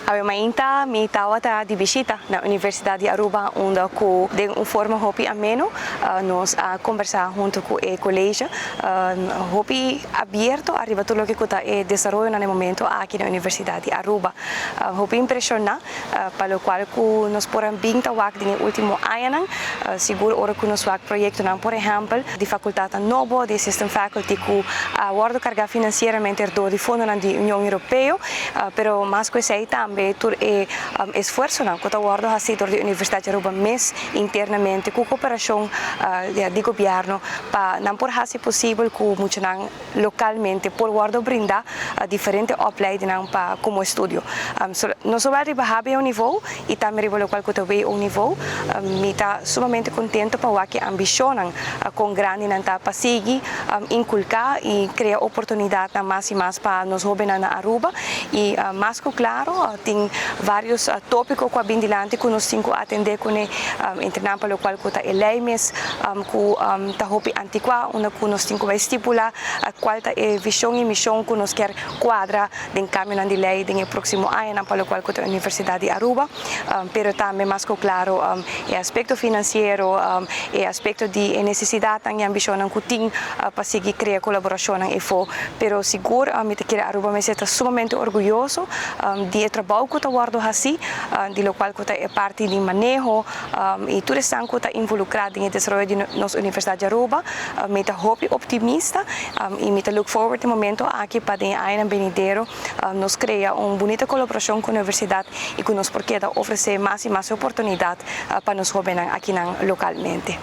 Ave mainta mi tawata di visita na Universidade de Aruba, onde de forma hopi ameno nós conversar junto com o colégio, hopi aberto arriba tudo o que está em desenvolvimento no momento aqui na Universidade de Aruba. Hopi impressiona para o qual nós podemos binta wak no último ano, seguro ora que nós wak projeto não, por exemplo, de faculdade novo, de system faculty que guarda carga financeiramente do de fundo da União Europeia, pero mais que sei também tur esforço não que está guarda assim da Universidade de Aruba mais internamente com cooperação de governo para não por ser possível que muito não localmente por guarda brindar diferentes opleidingen para como estudo. Nós vamos arribar a um nível e também arribar local que também um nível, me está sumamente contente para que ambicionam com grande nanta para seguir inculcar e criar oportunidade mais e mais para nós jovens na Aruba e mais que claro tem vários tópicos que bindilante que nós temos que atender com entrar para o qual que está leis que está hopi antiqua onde que nós temos que estipular qual é a visão e missão que nós quer quadra de caminho de lei no próximo ano para o qual que está a Universidade de Aruba, pero também mais que claro o aspecto financeiro e aspecto de necessidade e ambição que tem para seguir criar colaboração e for, pero seguro me te quer Aruba me está sumamente orgulhoso de trabalho que está guardado assim, de lo qual que está parte de manejo e tudo isso que está involucrado no desenvolvimento da nossa Universidade de Aruba, me está optimista e me está look forward no momento aqui para o ano venidero nos cria uma bonita colaboração com a universidade e que nos porque oferecer mais e mais oportunidade para nós jovens aqui localmente.